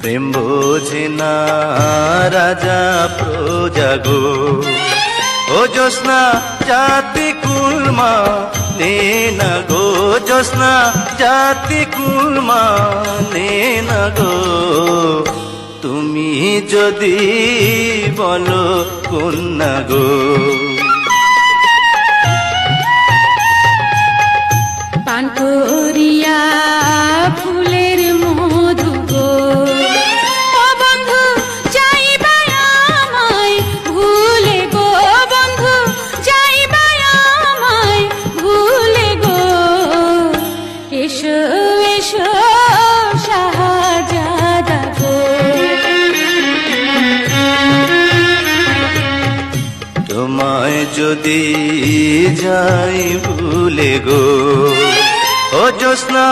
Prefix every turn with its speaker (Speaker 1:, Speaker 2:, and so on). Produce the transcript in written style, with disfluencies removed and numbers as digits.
Speaker 1: প্রেম বোঝে না রাজা প্রজা গো। ও জ্যোৎস্না জাতি কুলমা নে না গো, জ্যোৎস্না জাতি কুলমা নে না গো। তুমি যদি বলো কন্যা গো।
Speaker 2: পান করিয়া ফুলের মধু গো, ও বন্ধু যাইবা আমায় ভুলে গো, বন্ধু যাইবা আমায় ভুলে গো। এসো এসো শাহজাদা গো।
Speaker 1: তোমায় যদি যাই ভুলে গো, ও জ্যোৎস্না